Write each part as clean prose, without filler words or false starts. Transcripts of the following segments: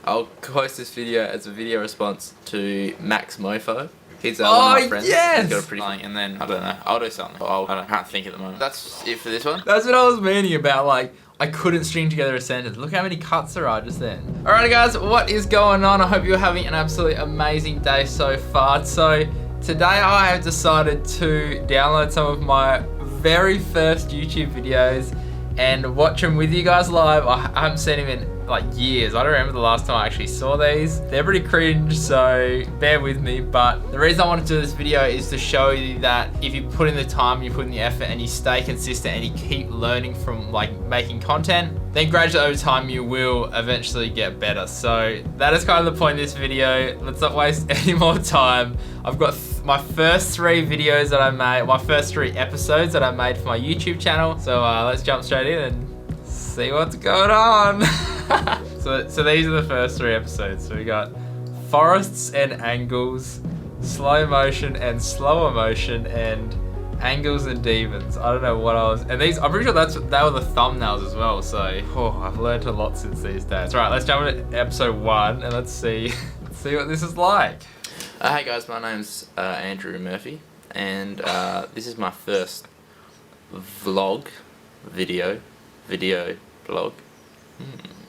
I'll post this video as a video response to Max Mofo. He's one of my friends. Yes! He's got a pretty and then, I don't know, I'll do something. I can't think at the moment. That's it for this one. That's what I was meaning about, like, I couldn't string together a sentence. Look how many cuts there are just then. Alright guys, what is going on? I hope you're having an absolutely amazing day so far. So, today I have decided to download some of my very first YouTube videos and watch them with you guys live. I haven't seen them in like years. I don't remember the last time I actually saw these. They're pretty cringe, so bear with me. But the reason I want to do this video is to show you that if you put in the time, you put in the effort, and you stay consistent and you keep learning from like making content, then gradually over time you will eventually get better. So that is kind of the point of this video. Let's not waste any more time. I've got my first 3 videos that I made, my first 3 episodes that I made for my YouTube channel. So let's jump straight in and see what's going on. So these are the first 3 episodes. So we got forests and angles, slow motion and slower motion, and angles and demons. I don't know what I was, and these, I'm pretty sure they were the thumbnails as well. So I've learned a lot since these days. All right, let's jump into episode 1 and let's see what this is like. Hey guys, my name's Andrew Murphy, and this is my first vlog, video vlog.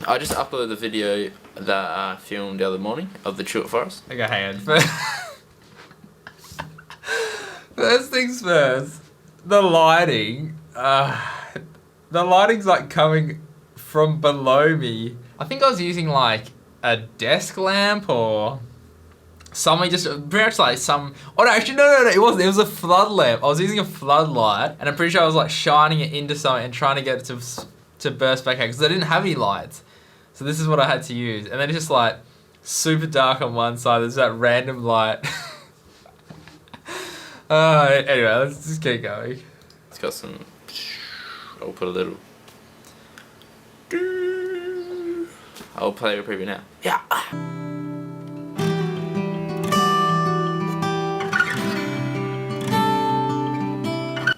I just uploaded the video that I filmed the other morning of the Chewett Forest. Okay, hang on. First things first, the lighting. The lighting's like coming from below me. I think I was using like a desk lamp or something, just pretty much like some, oh no, actually no, it wasn't, it was a flood lamp. I was using a floodlight and I'm pretty sure I was like shining it into something and trying to get it to burst back out because I didn't have any lights. So this is what I had to use. And then it's just like super dark on one side, there's that random light. Anyway, let's just keep going. It's got some, I'll put a little, I'll play a preview now. Yeah.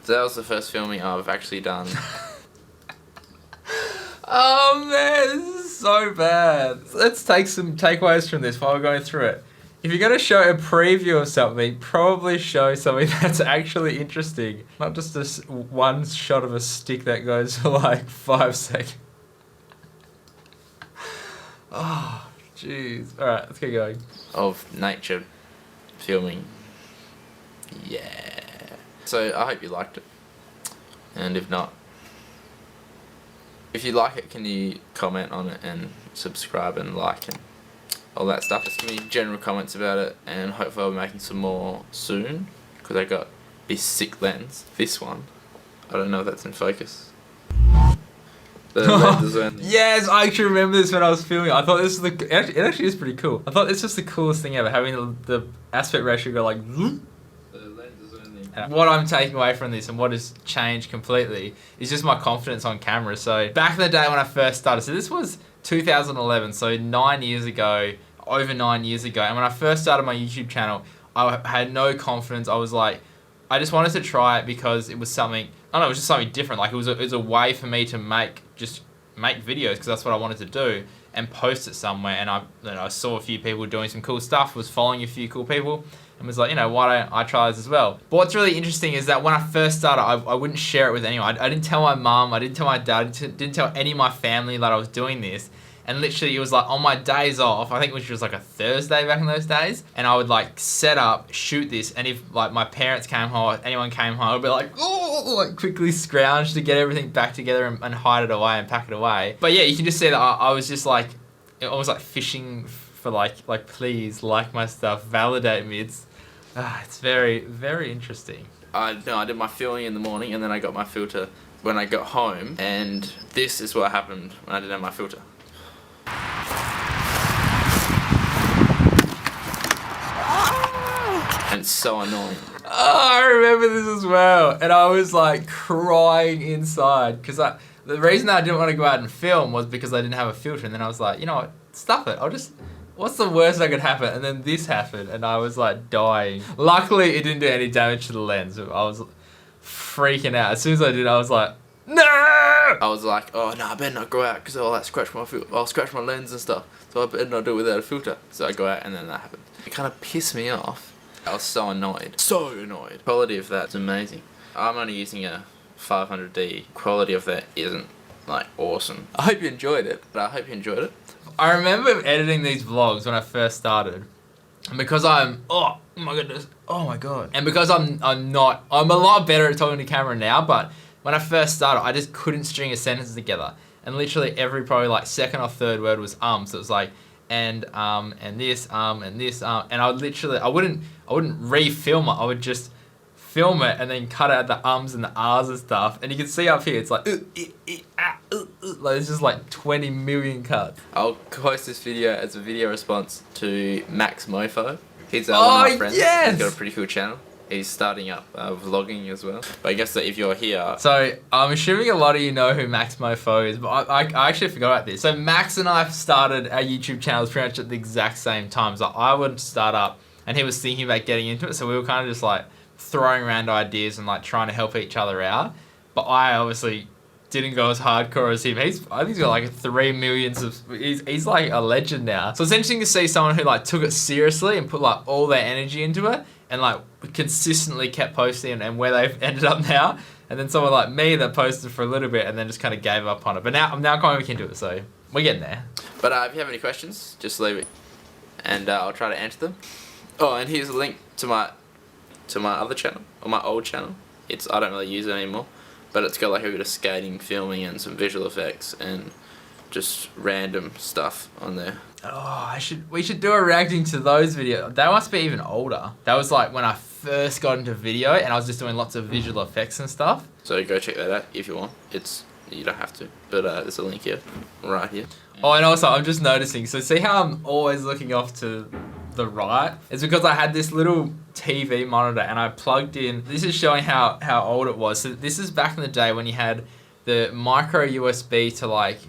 So that was the first filming I've actually done. Oh man, this is so bad. Let's take some takeaways from this while we're going through it. If you're going to show a preview of something, probably show something that's actually interesting. Not just this one shot of a stick that goes for like 5 seconds. Oh, jeez. Alright, let's get going. Of nature filming. Yeah. So I hope you liked it. And if not, if you like it, can you comment on it and subscribe and like and all that stuff? Just give me general comments about it, and hopefully I'll be making some more soon, because I got this sick lens. This one. I don't know if that's in focus. The lens is Yes, I actually remember this when I was filming. I thought this was it actually is pretty cool. I thought this was the coolest thing ever, having the aspect ratio go like zoom. What I'm taking away from this and what has changed completely is just my confidence on camera. So back in the day when I first started, so this was 2011, so 9 years ago, over 9 years ago. And when I first started my YouTube channel, I had no confidence. I was like, I just wanted to try it because it was something, I don't know, it was just something different. Like it was a way for me to make videos, because that's what I wanted to do, and post it somewhere. And I saw a few people doing some cool stuff, was following a few cool people, and was like, you know, why don't I try this as well? But what's really interesting is that when I first started, I wouldn't share it with anyone. I didn't tell my mum, I didn't tell my dad, didn't tell any of my family that I was doing this. And literally it was like on my days off, I think which was like a Thursday back in those days, and I would like set up, shoot this, and if like my parents came home, or anyone came home, I'd be like, oh, like quickly scrounge to get everything back together and hide it away and pack it away. But yeah, you can just see that I was just like, almost like fishing for like please like my stuff, validate me. It's very, very interesting. I did my filming in the morning, and then I got my filter when I got home, and this is what happened when I didn't have my filter. And it's so annoying. Oh, I remember this as well, and I was like crying inside because the reason I didn't want to go out and film was because I didn't have a filter, and then I was like, you know what, stuff it, what's the worst that could happen? And then this happened, and I was like dying. Luckily, it didn't do any damage to the lens. I was freaking out. As soon as I did, I was like, No! I was like, oh no, I better not go out because I'll scratch my lens and stuff. So I better not do it without a filter. So I go out and then that happened. It kind of pissed me off. I was so annoyed. So annoyed. Quality of that's amazing. I'm only using a 500D. Quality of that isn't like awesome. I hope you enjoyed it. But I hope you enjoyed it. I remember editing these vlogs when I first started. And because oh my goodness, oh my god. And because I'm a lot better at talking to camera now, but when I first started, I just couldn't string a sentence together. And literally every probably like second or third word was so it was like, and this, and this, and I wouldn't re-film it, I would just film it and then cut out the ums and the ahs and stuff. And you can see up here, it's like, like it's just like 20 million cuts. I'll post this video as a video response to Max Mofo. He's one of my friends. Yes! He's got a pretty cool channel. He's starting up vlogging as well. But I guess that if you're here... So, I'm assuming a lot of you know who Max Mofo is, but I actually forgot about this. So, Max and I started our YouTube channels pretty much at the exact same time. So, I would start up, and he was thinking about getting into it, so we were kind of just like throwing around ideas and like trying to help each other out. But I obviously didn't go as hardcore as him. I think he's got like 3 million he's like a legend now. So, it's interesting to see someone who like took it seriously and put like all their energy into it, and like consistently kept posting and where they've ended up now. And then someone like me that posted for a little bit and then just kind of gave up on it. But now I'm confident we can do it, so we're getting there. But if you have any questions, just leave it and I'll try to answer them. Oh, and here's a link to my other channel, or my old channel. I don't really use it anymore, but it's got like a bit of skating, filming and some visual effects and just random stuff on there. Oh, we should do a reacting to those videos. That must be even older. That was like when I first got into video and I was just doing lots of visual effects and stuff. So go check that out if you want. You don't have to, but there's a link here, right here. Oh, and also I'm just noticing, so see how I'm always looking off to the right? It's because I had this little TV monitor and I plugged in, this is showing how old it was. So this is back in the day when you had the micro USB to like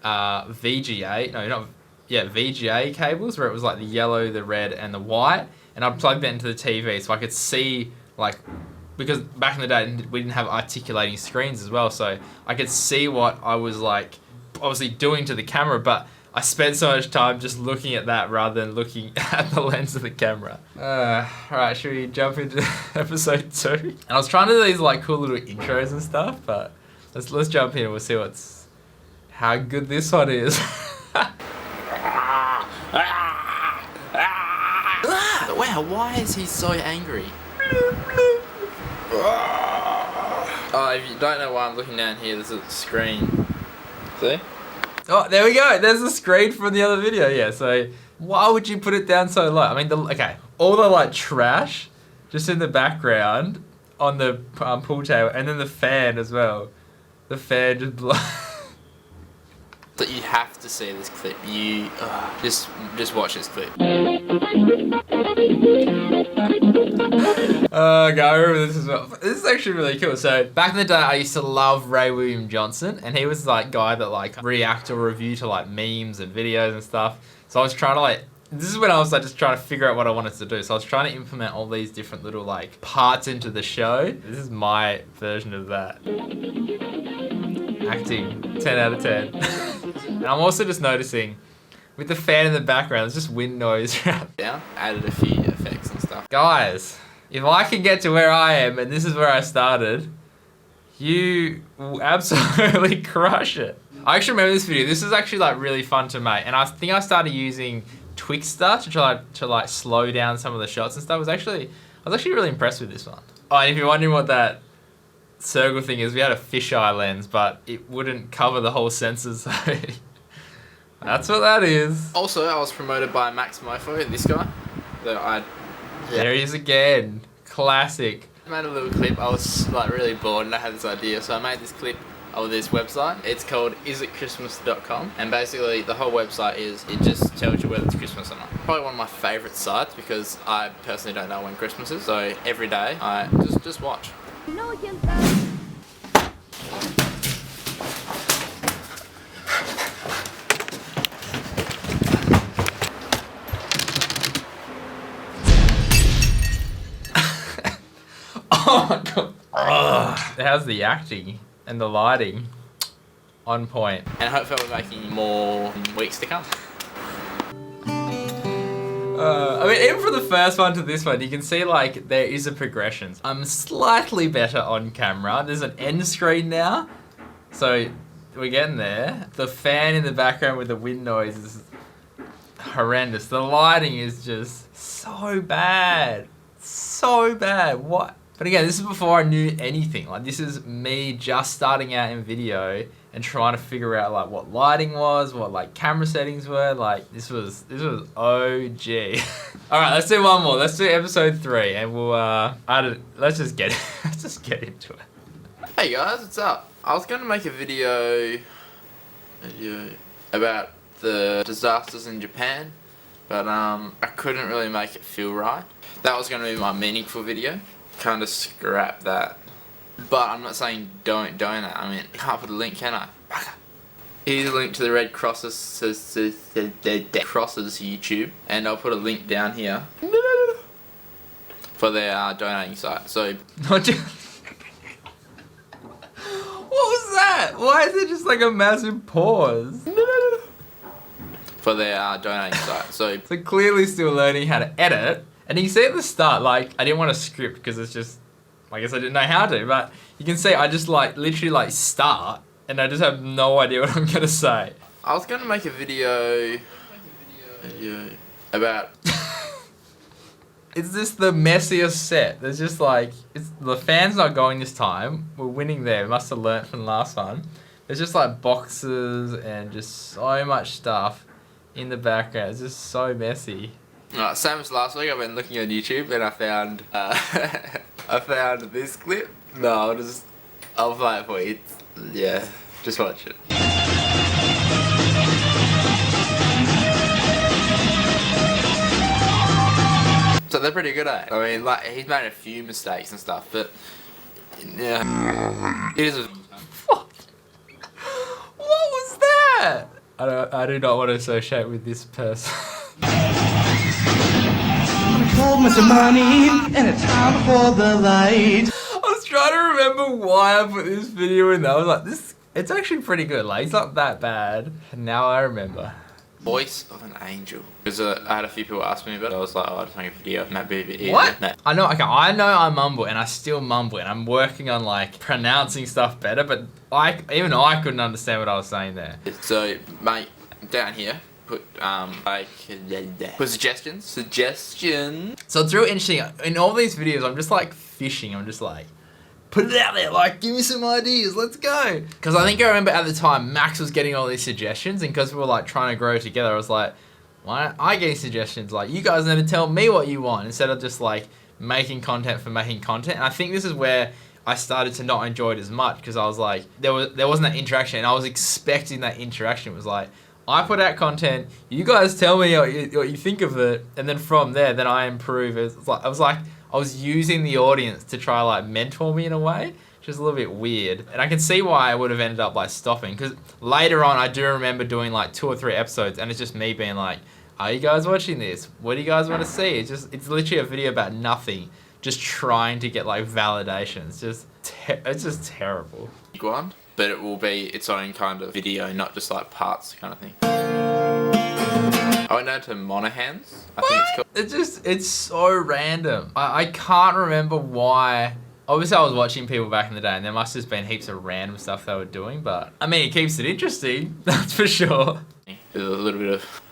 VGA cables, where it was like the yellow, the red and the white, and I plugged that into the TV so I could see, like, because back in the day we didn't have articulating screens as well, so I could see what I was like obviously doing to the camera, but I spent so much time just looking at that rather than looking at the lens of the camera. Alright, should we jump into episode 2? And I was trying to do these like cool little intros and stuff, but let's jump in and we'll see how good this one is. Wow, why is he so angry? Oh, if you don't know why I'm looking down here, there's a screen. See? Oh, there we go. There's a screen from the other video. Yeah, so why would you put it down so low? I mean, all the like trash just in the background on the pool table, and then the fan as well. The fan just That you have to see this clip. You just watch this clip. Okay, I remember this as well. This is actually really cool. So back in the day, I used to love Ray William Johnson, and he was like guy that like react or review to like memes and videos and stuff. So I was trying to like, this is when I was like just trying to figure out what I wanted to do. So I was trying to implement all these different little like parts into the show. This is my version of that. Acting, 10 out of 10. And I'm also just noticing, with the fan in the background, there's just wind noise. Down, added a few effects and stuff. Guys, if I can get to where I am, and this is where I started, you will absolutely crush it. I actually remember this video. This is actually like really fun to make, and I think I started using Twixtor to try to like slow down some of the shots and stuff. I was actually really impressed with this one. Oh, and if you're wondering what that circle thing is, we had a fisheye lens, but it wouldn't cover the whole sensor, so that's what that is. Also, I was promoted by Max Mofo, this guy. There he is again. Classic. I made a little clip. I was like really bored and I had this idea, so I made this clip of this website. It's called isitchristmas.com, and basically the whole website it just tells you whether it's Christmas or not. Probably one of my favourite sites because I personally don't know when Christmas is, so every day I just watch. Oh my god. How's the acting? And the lighting, on point. And hopefully we're making more weeks to come. I mean, even from the first one to this one, you can see like there is a progression. I'm slightly better on camera. There's an end screen now, so we're getting there. The fan in the background with the wind noise is horrendous. The lighting is just so bad. So bad. What? But again, this is before I knew anything. Like, this is me just starting out in video and trying to figure out like what lighting was, what like camera settings were. Like, this was OG. All right, let's do one more. Let's do episode 3, and we'll let's just get into it. Hey guys, what's up? I was gonna make a video about the disasters in Japan, but I couldn't really make it feel right. That was gonna be my meaningful video. Kind of scrap that. But I'm not saying don't donate. I mean, I can't put a link, can I? Here's a link to the Red Crosses YouTube, and I'll put a link down here for their donating site. So, what was that? Why is it just like a massive pause? For their donating site. So clearly still learning how to edit. And you can see at the start, like, I didn't want to script because it's just, I guess I didn't know how to, but you can see I just like literally like start and I just have no idea what I'm gonna say. I was gonna make a video about It's just the messiest set. There's just like, the fan's not going this time. We're winning there. We must have learnt from the last one. There's just like boxes and just so much stuff in the background. It's just so messy. Same as last week. I've been looking on YouTube and I found I found this clip. No, I'll play it for you. Yeah, just watch it. So they're pretty good at it. I mean, like, he's made a few mistakes and stuff, but yeah, it is. What? What was that? I do not want to associate with this person. With the money and it's time for the light. I was trying to remember why I put this video in there. I was like, it's actually pretty good. Like, it's not that bad. And now I remember. Voice of an angel. Because I had a few people ask me about it. I was like, oh, I'll just make a video. Might be a bit easier. What? No. I know. Okay, I know I mumble and I still mumble and I'm working on like pronouncing stuff better. But even I couldn't understand what I was saying there. So, mate, down here. Put put suggestions. So it's real interesting. In all these videos, I'm just like fishing. I'm just like, put it out there. Like, give me some ideas. Let's go. Because I think I remember at the time, Max was getting all these suggestions, and because we were like trying to grow together, I was like, why aren't I getting suggestions? Like, you guys never tell me what you want instead of just like making content for making content. And I think this is where I started to not enjoy it as much because I was like, there wasn't that interaction, and I was expecting that interaction. It was like, I put out content, you guys tell me what you think of it, and then from there, then I improve. I was using the audience to try like mentor me in a way, which is a little bit weird. And I can see why I would have ended up like stopping, because later on I do remember doing like 2 or 3 episodes, and it's just me being like, are you guys watching this? What do you guys want to see? It's literally a video about nothing, just trying to get like validation. It's just terrible. Big one. But it will be its own kind of video, not just like parts kind of thing. I went down to Monaghan's, I think it's called. It's so random. I can't remember why. Obviously I was watching people back in the day and there must have just been heaps of random stuff they were doing, but I mean, it keeps it interesting, that's for sure. With a little bit of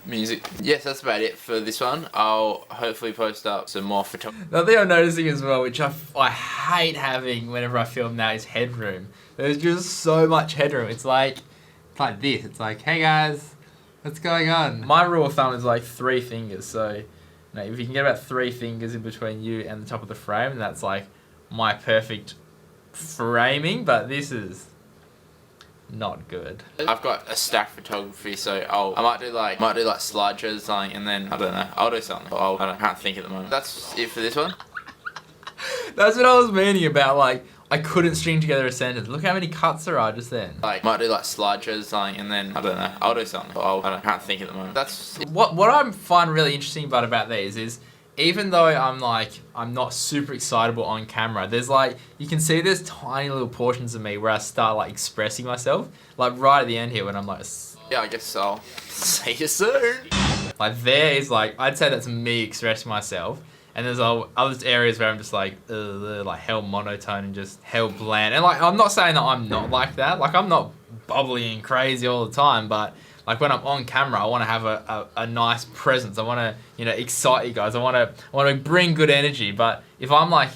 music. Yes, that's about it for this one. I'll hopefully post up some more photography. The thing I'm noticing as well, which I hate having whenever I film now, is headroom. There's just so much headroom. It's like this. It's like, hey guys, what's going on? My rule of thumb is like 3 fingers. So, if you can get about 3 fingers in between you and the top of the frame, that's like my perfect framing. But this is not good. I've got a stack photography, so I might do like slideshows or something, and then I don't know. I'll do something. I can't think at the moment. That's it for this one. That's what I was meaning about like. I couldn't string together a sentence. Look how many cuts there are just then. Like, might do like slideshows or something, and then I don't know. I'll do something. I can't think at the moment. That's what I find really interesting about these is even though I'm not super excitable on camera, there's like, you can see there's tiny little portions of me where I start like expressing myself, like right at the end here when I'm like, Yeah, I guess I'll see you soon. like there is like, I'd say that's me expressing myself. And there's other areas where I'm just like hell monotone and just hell bland. And like, I'm not saying that I'm not like that. Like, I'm not bubbly and crazy all the time, but like when I'm on camera, I want to have a nice presence. I want to, you know, excite you guys. I want to bring good energy. But if I'm like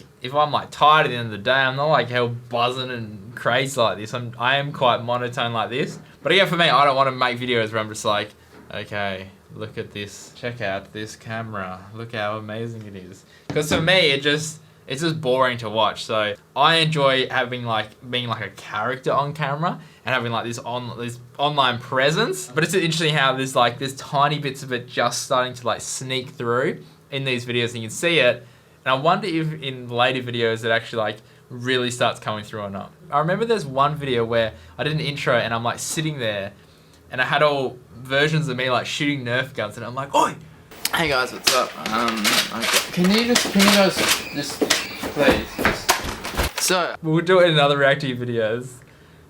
tired at the end of the day, I'm not like hell buzzing and crazy like this. I am quite monotone like this. But again, for me, I don't want to make videos where I'm just like, okay, look at this. Check out this camera. Look how amazing it is. Because for me, it's just boring to watch. So I enjoy having being like a character on camera and having like this online presence. But it's interesting how there's tiny bits of it just starting to like sneak through in these videos, and you can see it. And I wonder if in later videos it actually like really starts coming through or not. I remember there's one video where I did an intro and I'm like sitting there and I had all versions of me like shooting Nerf guns, and I'm like, oi! Hey guys, what's up? Can you guys just please? So we'll do it in other reactive videos.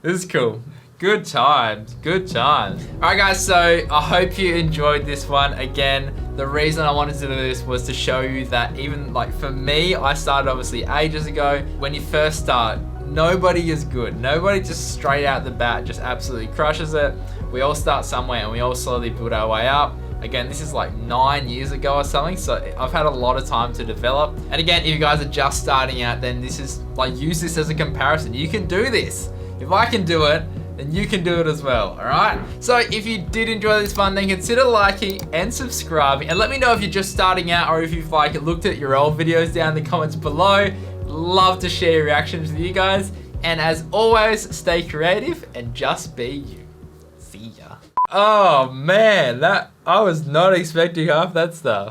This is cool. Good times, good times. Alright guys, so I hope you enjoyed this one. Again, the reason I wanted to do this was to show you that even like for me, I started obviously ages ago. When you first start, nobody is good. Nobody just straight out the bat just absolutely crushes it. We all start somewhere and we all slowly build our way up. Again, this is like 9 years ago or something, so I've had a lot of time to develop. And again, if you guys are just starting out, then this is like, use this as a comparison. You can do this. If I can do it, then you can do it as well, all right? So if you did enjoy this one, then consider liking and subscribing, and let me know if you're just starting out or if you've like looked at your old videos down in the comments below. Love to share your reactions with you guys. And as always, stay creative and just be you. See ya. Oh man, I was not expecting half that stuff.